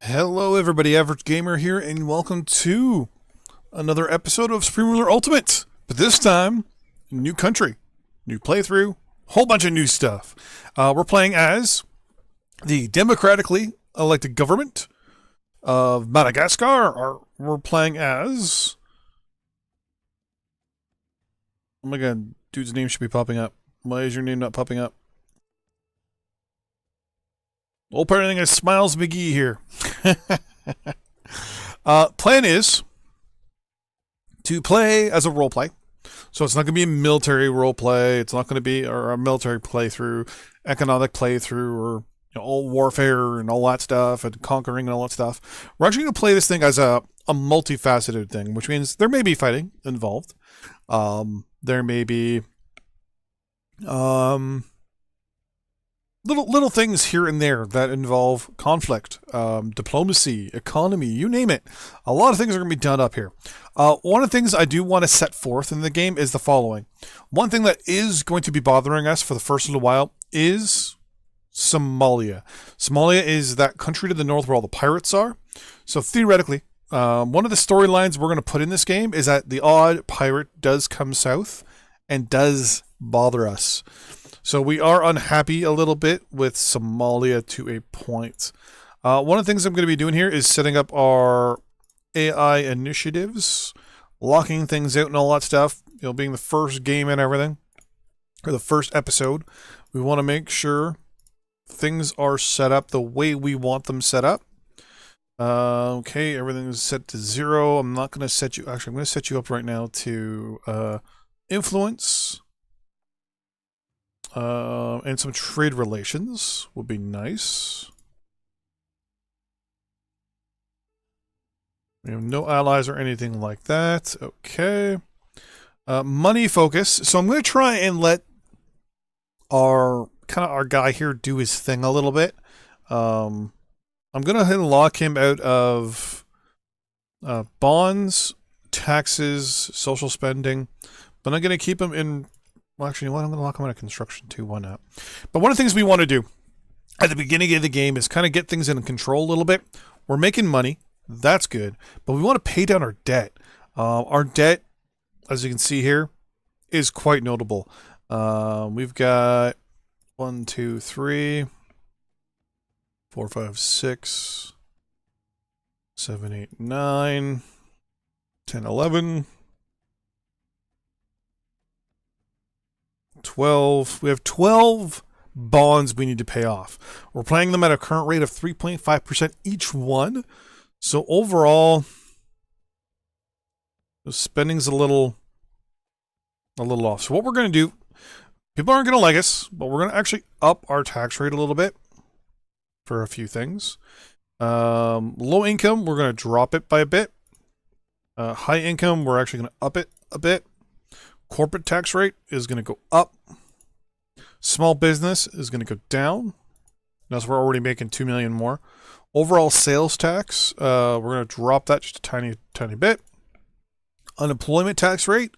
Hello everybody, Average Gamer here, and welcome to another episode of Supreme Ruler Ultimate. But this time, new country, new playthrough, whole bunch of new stuff. We're playing as the democratically elected government of Madagascar. Or we're playing as... Oh my god, dude's name should be popping up. Why is your name not popping up? Old parenting is Smiles McGee here. Plan is to play as a role play. So it's not going to be a military role play. It's not going to be a military playthrough, economic playthrough, or all warfare and all that stuff, and conquering and all that stuff. We're actually going to play this thing as a multifaceted thing, which means there may be fighting involved. There may be little things here and there that involve conflict, diplomacy, economy, you name it. A lot of things are going to be done up here. One of the things I do want to set forth in the game is the following. One thing that is going to be bothering us for the first little while is Somalia. Somalia is that country to the north where all the pirates are. So theoretically, one of the storylines we're going to put in this game is that the odd pirate does come south and does bother us. So we are unhappy a little bit with Somalia to a point. One of the things I'm going to be doing here is setting up our AI initiatives, locking things out and all that stuff. Being the first game and everything, or the first episode, we want to make sure things are set up the way we want them set up. Okay, everything is set to 0. I'm not going to set you... Actually, I'm going to set you up right now to influence. And some trade relations would be nice. We have no allies or anything like that. Okay. Money focus. So I'm going to try and let our guy here do his thing a little bit. I'm going to lock him out of bonds, taxes, social spending, but I'm going to keep him in... Well, actually, I'm going to lock them out of construction too. Why not? But one of the things we want to do at the beginning of the game is kind of get things in control a little bit. We're making money. That's good. But we want to pay down our debt. Our debt, as you can see here, is quite notable. We've got 1, 2, 3, 4, 5, 6, 7, 8, 9, 10, 11... 12. We have 12 bonds we need to pay off. We're paying them at a current rate of 3.5% each one. So overall, the spending's a little off. So what we're going to do, people aren't going to like us, but we're going to actually up our tax rate a little bit for a few things. Low income, we're going to drop it by a bit. High income, we're actually going to up it a bit. Corporate tax rate is going to go up. Small business is going to go down. That's we're already making 2 million more. Overall sales tax, we're going to drop that just a tiny bit. Unemployment tax rate,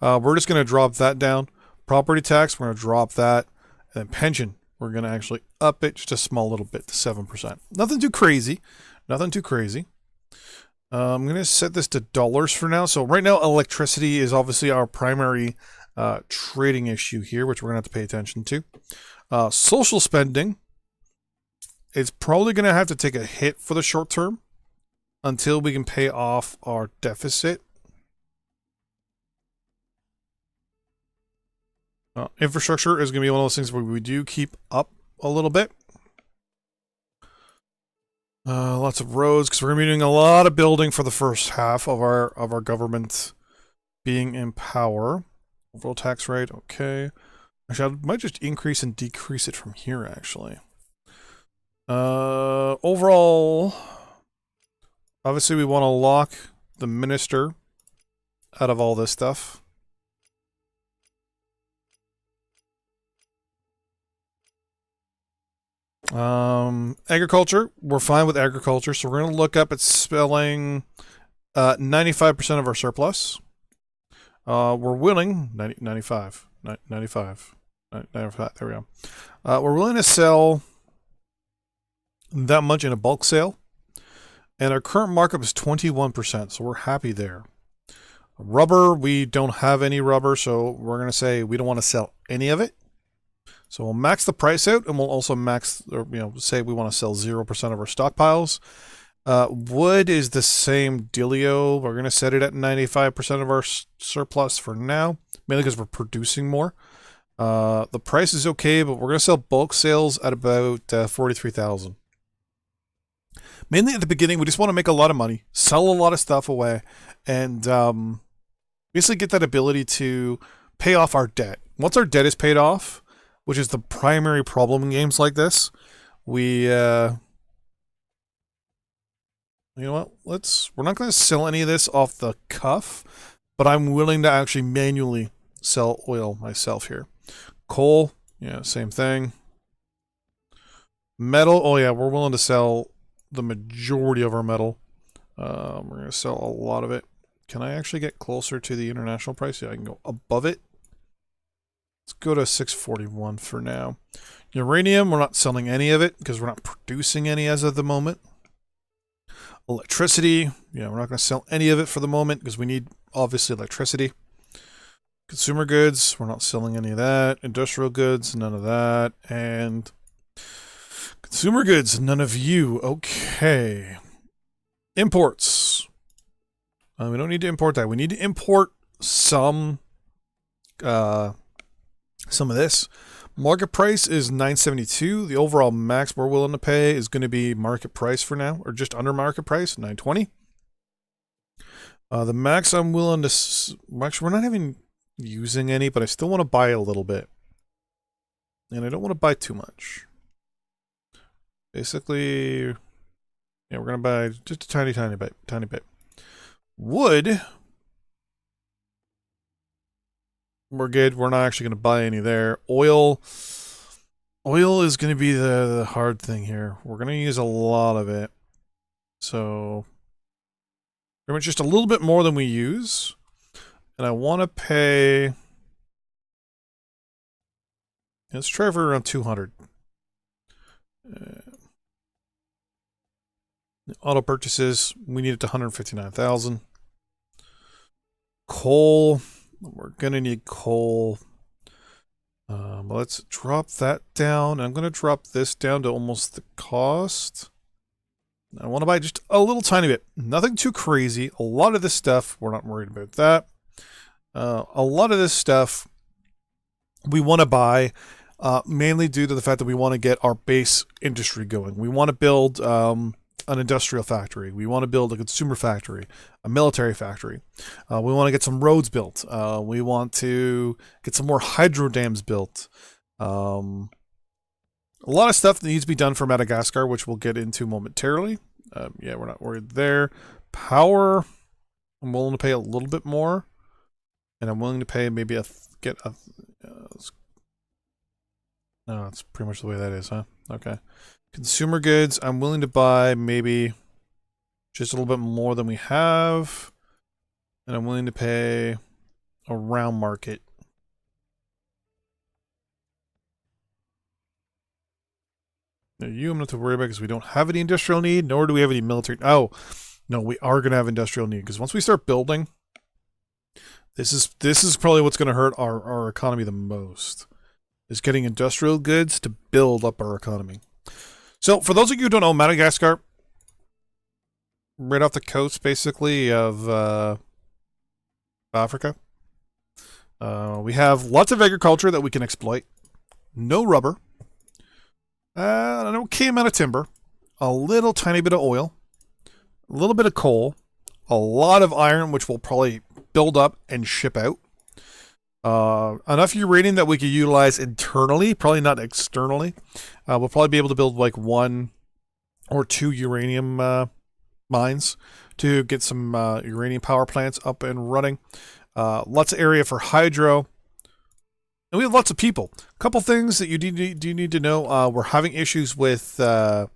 we're just going to drop that down. Property tax, we're going to drop that. And then pension, we're going to actually up it just a small little bit to 7%. Nothing too crazy. Nothing too crazy. I'm going to set this to dollars for now. So right now, electricity is obviously our primary trading issue here, which we're going to have to pay attention to. Social spending is probably going to have to take a hit for the short term until we can pay off our deficit. Infrastructure is going to be one of those things where we do keep up a little bit. Lots of roads, because we're going to be doing a lot of building for the first half of our government being in power. Overall tax rate, okay. Actually, I might just increase and decrease it from here, actually. Overall, obviously we want to lock the minister out of all this stuff. Agriculture, we're fine with agriculture, so we're going to look up at spelling 95% of our surplus. We're willing 95, there we go. We're willing to sell that much in a bulk sale. And our current markup is 21%, so we're happy there. Rubber, we don't have any rubber, so we're going to say we don't want to sell any of it. So we'll max the price out, and we'll also max, or say we want to sell 0% of our stockpiles. Wood is the same dealio. We're going to set it at 95% of our surplus for now, mainly because we're producing more. The price is okay, but we're going to sell bulk sales at about 43,000. Mainly at the beginning, we just want to make a lot of money, sell a lot of stuff away, and basically get that ability to pay off our debt. Once our debt is paid off, which is the primary problem in games like this, we, you know what, we're not going to sell any of this off the cuff, but I'm willing to actually manually sell oil myself here. Coal, yeah, same thing. Metal, oh yeah, we're willing to sell the majority of our metal. We're going to sell a lot of it. Can I actually get closer to the international price? Yeah, I can go above it. Let's go to 641 for now. Uranium, we're not selling any of it because we're not producing any as of the moment. Electricity, yeah, we're not going to sell any of it for the moment because we need, obviously, electricity. Consumer goods, we're not selling any of that. Industrial goods, none of that. And consumer goods, none of you. Okay. Imports. We don't need to import that. We need to import some of this. Market price is 972. The overall max we're willing to pay is going to be market price for now, or just under market price, 920. The max I'm willing to... Actually, we're not even using any, but I still want to buy a little bit. And I don't want to buy too much. Basically, yeah, we're going to buy just a tiny bit. Wood, we're good. We're not actually going to buy any there. Oil is going to be the hard thing here. We're going to use a lot of it. So, pretty much just a little bit more than we use. And I want to pay... Let's try for around 200. Auto purchases, we need it to 159,000. Coal, we're gonna need coal. Let's drop that down. I'm gonna drop this down to almost the cost. I want to buy just a little tiny bit, nothing too crazy. A lot of this stuff, we're not worried about that. A lot of this stuff we want to buy mainly due to the fact that we want to get our base industry going. We want to build an industrial factory. We want to build a consumer factory, a military factory. We want to get some roads built. We want to get some more hydro dams built. A lot of stuff that needs to be done for Madagascar, which we'll get into momentarily. Yeah, we're not worried there. Power, I'm willing to pay a little bit more. And I'm willing to pay maybe no, that's pretty much the way that is, huh? Okay. Consumer goods, I'm willing to buy maybe just a little bit more than we have. And I'm willing to pay around market. Now you I'm not to worry about because we don't have any industrial need, nor do we have any military. Oh, no, we are going to have industrial need because once we start building, this is probably what's going to hurt our economy the most, is getting industrial goods to build up our economy. So, for those of you who don't know, Madagascar, right off the coast, basically, of Africa, we have lots of agriculture that we can exploit. No rubber. An okay amount of timber. A little tiny bit of oil. A little bit of coal. A lot of iron, which we'll probably build up and ship out. Enough uranium that we could utilize internally, probably not externally. We'll probably be able to build like 1 or 2 uranium mines to get some uranium power plants up and running. Lots of area for hydro. And we have lots of people. A couple things that you do need to know. We're having issues with our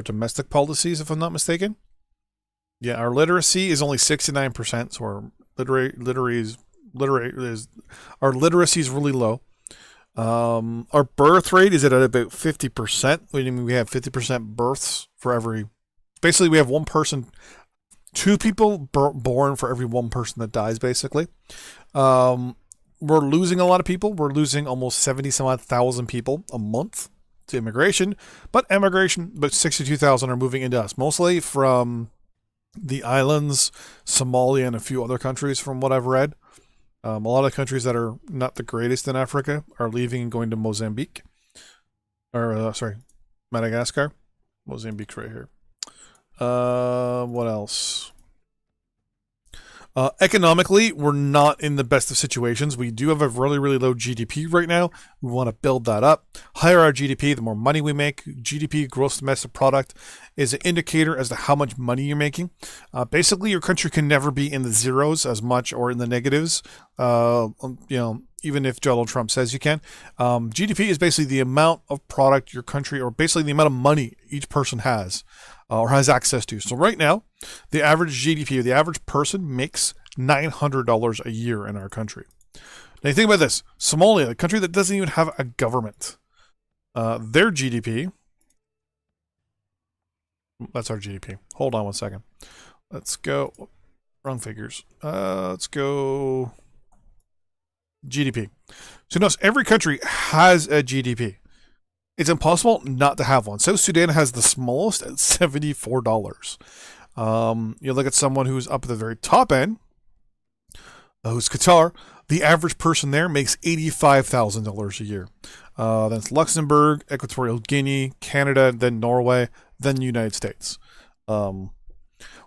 domestic policies, if I'm not mistaken. Yeah, our literacy is only 69%, so our our literacy is really low. Our birth rate is at about 50%. We have 50% births for every basically we have one person, two people born for every one person that dies, basically. We're losing a lot of people. We're losing almost 70,000 people a month to immigration, but 62,000 are moving into us, mostly from the islands, Somalia, and a few other countries from what I've read. A lot of countries that are not the greatest in Africa are leaving and going to Mozambique. Sorry, Madagascar. Mozambique's right here. What else? Economically, we're not in the best of situations. We do have a really, really low GDP right now. We want to build that up. Higher our GDP, the more money we make. GDP, gross domestic product, is an indicator as to how much money you're making. Basically, your country can never be in the zeros as much or in the negatives. Even if Donald Trump says you can. GDP is basically the amount of product your country, or basically the amount of money each person has. Or has access to. So right now, the average GDP, or the average person, makes $900 a year in our country. Now you think about this. Somalia, a country that doesn't even have a government. Their GDP... That's our GDP. Hold on one second. Let's go... Wrong figures. Let's go... GDP. So notice, every country has a GDP. It's impossible not to have one. South Sudan has the smallest at $74. You look at someone who's up at the very top end, who's Qatar. The average person there makes $85,000 a year. Then it's Luxembourg, Equatorial Guinea, Canada, then Norway, then the United States. One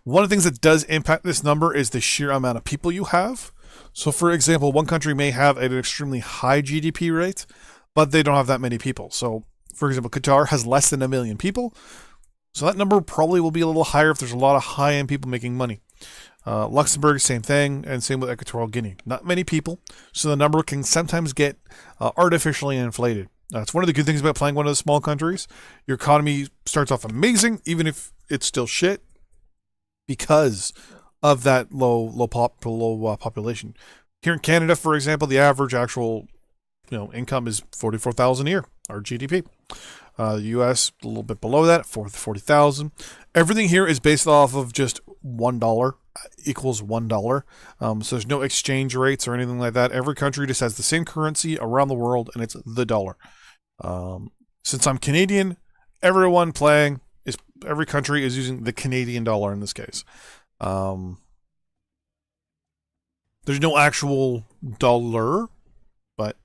of the things that does impact this number is the sheer amount of people you have. So, for example, one country may have an extremely high GDP rate, but they don't have that many people. So, for example, Qatar has less than 1 million people. So that number probably will be a little higher if there's a lot of high-end people making money. Luxembourg, same thing, and same with Equatorial Guinea. Not many people, so the number can sometimes get artificially inflated. That's one of the good things about playing one of the small countries. Your economy starts off amazing, even if it's still shit, because of that low population. Here in Canada, for example, the average actual income is $44,000 a year, our GDP. The U.S. a little bit below that, $40,000. Everything here is based off of just $1 equals $1. So there's no exchange rates or anything like that. Every country just has the same currency around the world, and it's the dollar. Since I'm Canadian, every country is using the Canadian dollar in this case. There's no actual dollar, but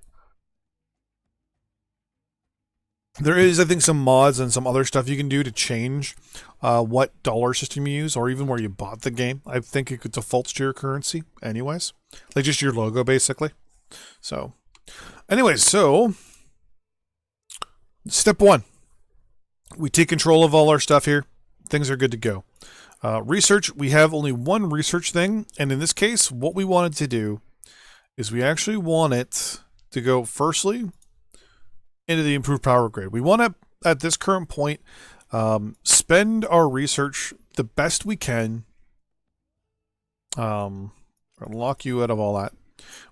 there is, I think, some mods and some other stuff you can do to change what dollar system you use, or even where you bought the game. I think it defaults to your currency anyways. Like just your logo, basically. So, anyways, step 1. We take control of all our stuff here. Things are good to go. Research, we have only one research thing, and in this case, what we wanted to do is we actually want it to go firstly into the improved power grid. We want to, at this current point, spend our research the best we can. Lock you out of all that.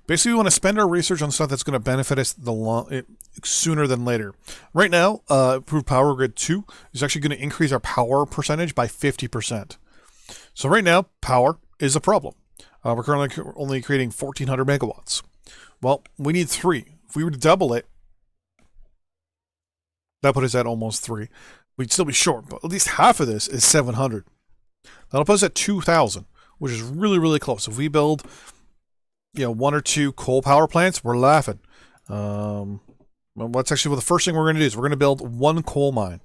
Basically, we want to spend our research on stuff that's going to benefit us sooner than later. Right now, improved power grid 2 is actually going to increase our power percentage by 50%. So right now, power is a problem. We're currently only creating 1,400 megawatts. Well, we need 3. If we were to double it, that put us at almost 3. We'd still be short, but at least half of this is 700. That'll put us at 2,000, which is really, really close. If we build, 1 or 2 coal power plants, we're laughing. What's actually the first thing we're going to do is we're going to build 1 coal mine.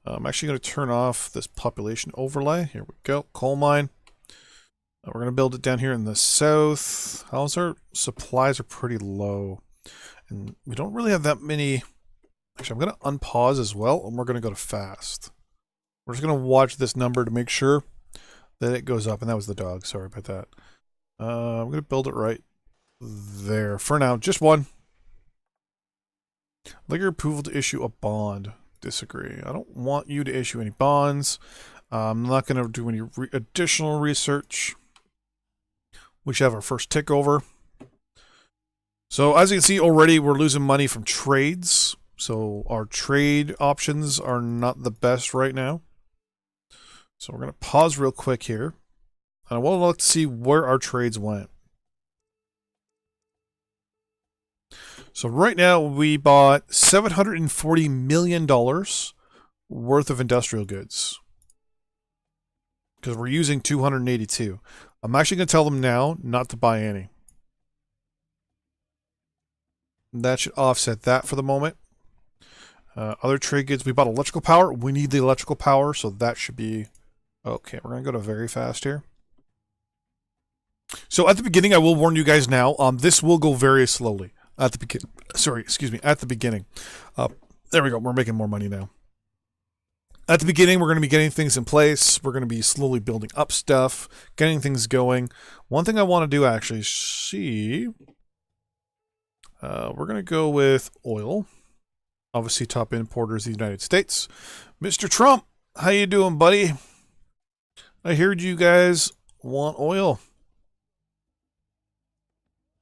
I'm actually going to turn off this population overlay. Here we go, coal mine. We're going to build it down here in the south. How's our supplies are pretty low, and we don't really have that many. Actually, I'm going to unpause as well, and we're going to go to fast. We're just going to watch this number to make sure that it goes up, and that was the dog. Sorry about that. I'm going to build it right there. For now, just 1. I'd like your approval to issue a bond. Disagree. I don't want you to issue any bonds. I'm not going to do any additional research. We should have our first tick over. So as you can see already, we're losing money from trades. So our trade options are not the best right now. So we're going to pause real quick here. And I want to look to see where our trades went. So right now we bought $740 million worth of industrial goods. Because we're using 282. I'm actually going to tell them now not to buy any. That should offset that for the moment. Other trade goods, we bought electrical power. We need the electrical power, so that should be... Okay, we're going to go to very fast here. So at the beginning, I will warn you guys now, this will go very slowly. At the beginning. Sorry, excuse me, at the beginning. There we go, we're making more money now. At the beginning, we're going to be getting things in place. We're going to be slowly building up stuff, getting things going. One thing I want to do, actually, we're going to go with oil. Obviously, top importer is the United States. Mr. Trump, how you doing, buddy? I heard you guys want oil.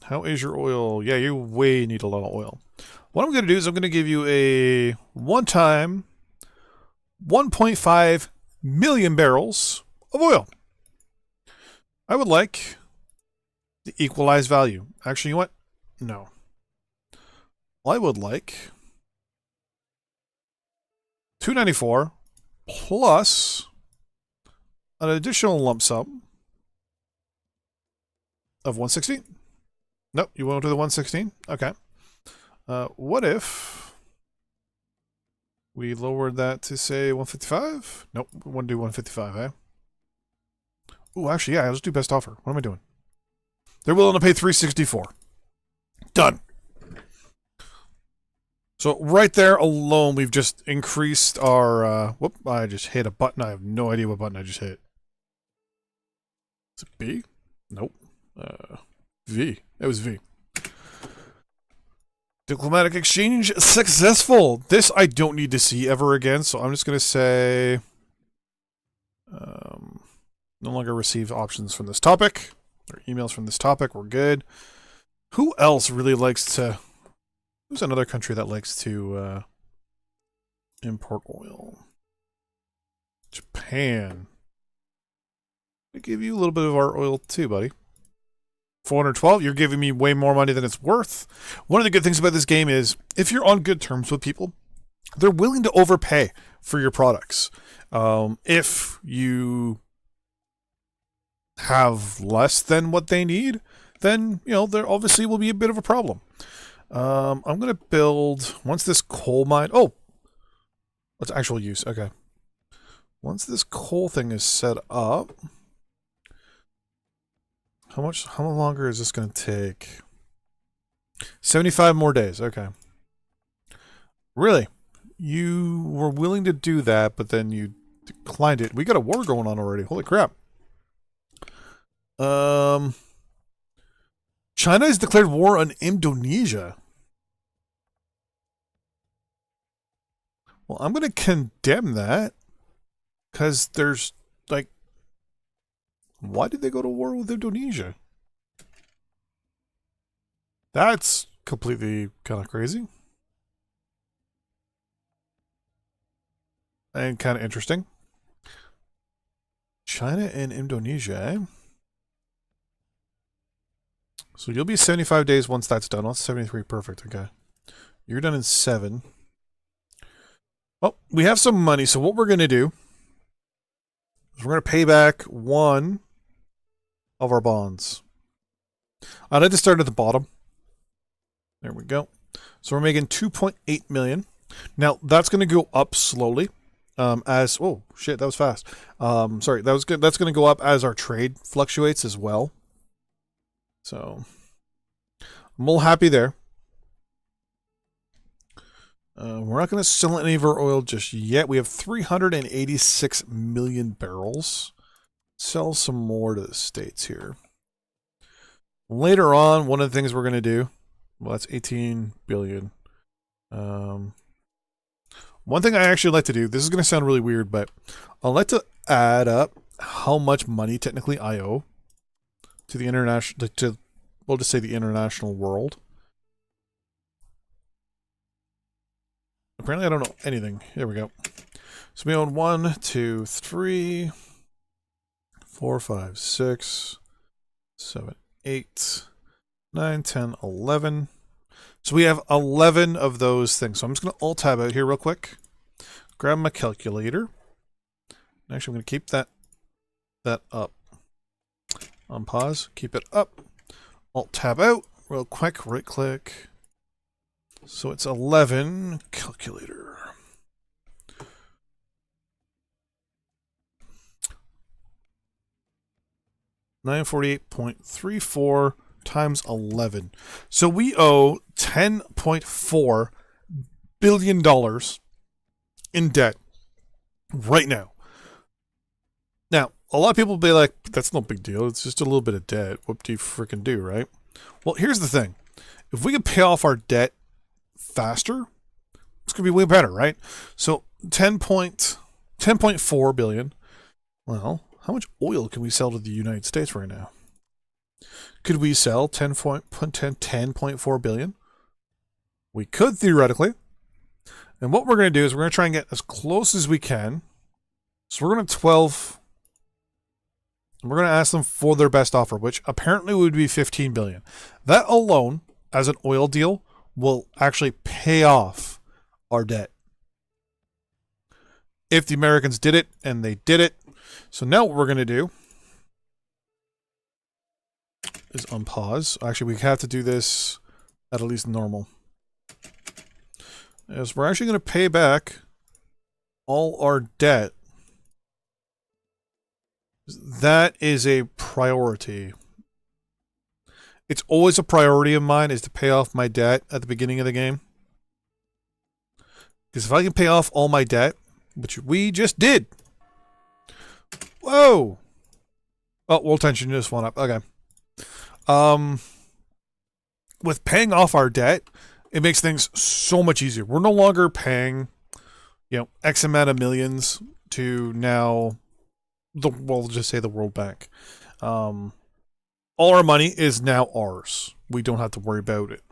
How is your oil? Yeah, you way need a lot of oil. What I'm going to do is I'm going to give you a one-time 1.5 million barrels of oil. I would like the equalized value. Actually, you know what? No. I would like 294 plus an additional lump sum of 116. Nope, you won't do the 116? Okay. What if we lowered that to, say, 155? Nope, we want to do 155, eh? Ooh, actually, yeah, let's do best offer. What am I doing? They're willing to pay 364. Done. So right there alone, we've just increased our, whoop, I just hit a button. I have no idea what button I just hit. Is it B? Nope. V. It was V. Diplomatic exchange successful. This I don't need to see ever again, so I'm just going to say no longer receive options from this topic or emails from this topic. We're good. Who else really likes to... Who's another country that likes to import oil? Japan. I give you a little bit of our oil too, buddy. 412, you're giving me way more money than it's worth. One of the good things about this game is, if you're on good terms with people, they're willing to overpay for your products. If you have less than what they need, then, you know, there obviously will be a bit of a problem. I'm going to build, once this coal mine, oh, what's actual use? Okay. Once this coal thing is set up, how longer is this going to take? 75 more days. Okay. Really? You were willing to do that, but then you declined it. We got a war going on already. Holy crap. China has declared war on Indonesia. Well, I'm going to condemn that. Because there's, like... Why did they go to war with Indonesia? That's completely kind of crazy. And kind of interesting. China and Indonesia, eh? So you'll be 75 days once that's done. That's 73. Perfect. Okay. You're done in 7. Well, we have some money. So what we're going to do is we're going to pay back 1 of our bonds. I'd like to start at the bottom. There we go. So we're making 2.8 million. Now that's going to go up slowly. As oh shit, that was fast. Sorry, that was good. That's going to go up as our trade fluctuates as well. So I'm all happy there. We're not going to sell any of our oil just yet. We have 386 million barrels. Sell some more to the States here. Later on, one of the things we're going to do, well, that's 18 billion. One thing I actually like to do, this is going to sound really weird, but I like to add up how much money technically I owe to the international, we'll just say the international world. Apparently I don't know anything. Here we go. So we own 1, 2, 3, 4, 5, 6, 7, 8, 9, 10, 11. So we have 11 of those things. So I'm just going to Alt-Tab out here real quick. Grab my calculator. Actually, I'm going to keep that up. On pause. Keep it up. Alt-Tab out real quick. Right-click. So it's 11. Calculator. $948.34 times 11. So we owe $10.4 billion in debt right now. Now, a lot of people will be like, that's no big deal. It's just a little bit of debt. What do you freaking do, right? Well, here's the thing. If we could pay off our debt faster, it's going to be way better, right? So 10.4 billion. Well, how much oil can we sell to the United States right now? Could we sell 10.4 billion? We could theoretically. And what we're going to do is we're going to try and get as close as we can. So we're going to 12. We're going to ask them for their best offer, which apparently would be 15 billion. That alone, as an oil deal, will actually pay off our debt. If the Americans did it, and they did it. So now what we're going to do is unpause. Actually, we have to do this at least normal. As we're actually going to pay back all our debt. That is a priority. It's always a priority of mine is to pay off my debt at the beginning of the game. Because if I can pay off all my debt, which we just did. Whoa! Oh, world tension just went up. Okay. With paying off our debt, it makes things so much easier. We're no longer paying, X amount of millions to now we'll just say the World Bank. All our money is now ours. We don't have to worry about it.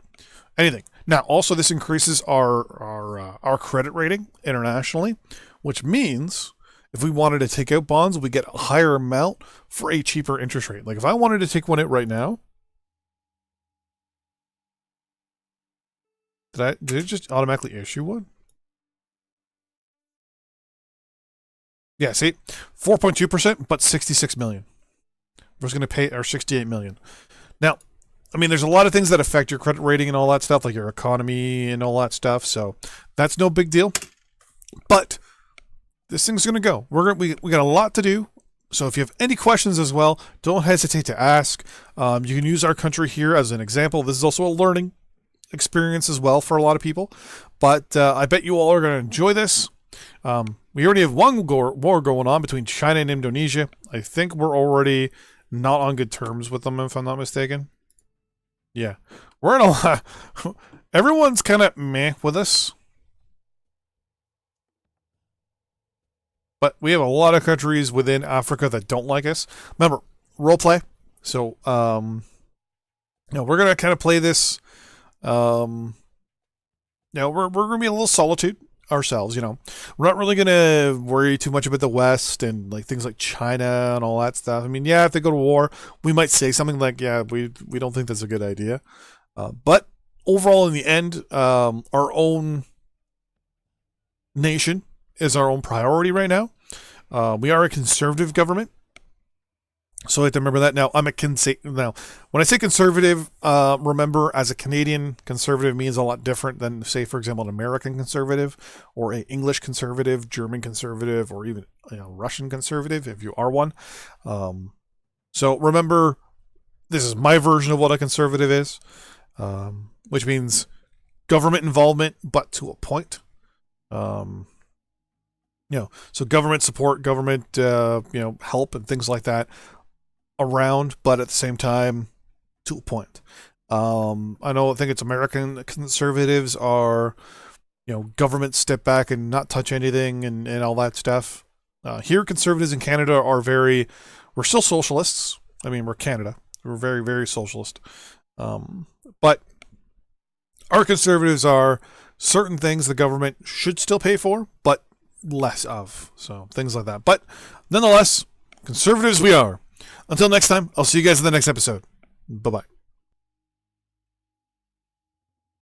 Anything. Now, also this increases our credit rating internationally, which means if we wanted to take out bonds, we get a higher amount for a cheaper interest rate. Like if I wanted to take one out right now, did it just automatically issue one? Yeah, see? 4.2%, but 66 million. We're just going to pay our 68 million. Now, I mean, there's a lot of things that affect your credit rating and all that stuff, like your economy and all that stuff. So that's no big deal. But this thing's going to go. We got a lot to do. So if you have any questions as well, don't hesitate to ask. You can use our country here as an example. This is also a learning experience as well for a lot of people. But I bet you all are going to enjoy this. We already have one war going on between China and Indonesia. I think we're already not on good terms with them, if I'm not mistaken. Yeah. We're in a lot. Everyone's kind of meh with us. But we have a lot of countries within Africa that don't like us. Remember, roleplay. So, we're going to kind of play this. We're going to be a little solitude ourselves, We're not really going to worry too much about the West and like things like China and all that stuff. I mean, yeah, if they go to war, we might say something like, yeah, we don't think that's a good idea. But overall, in the end, our own nation is our own priority right now. We are a conservative government. So I have to remember that. Now, when I say conservative, remember, as a Canadian, conservative means a lot different than, say, for example, an American conservative or an English conservative, German conservative, or even Russian conservative, if you are one. So remember, this is my version of what a conservative is, which means government involvement, but to a point. So government support, government, help and things like that around, but at the same time, to a point. I think it's American conservatives are, government step back and not touch anything and all that stuff. Here, conservatives in Canada are we're still socialists. I mean, we're Canada. We're very, very socialist. But our conservatives are certain things the government should still pay for, but less of. So things like that. But nonetheless, conservatives we are. Until next time, I'll see you guys in the next episode. Bye-bye.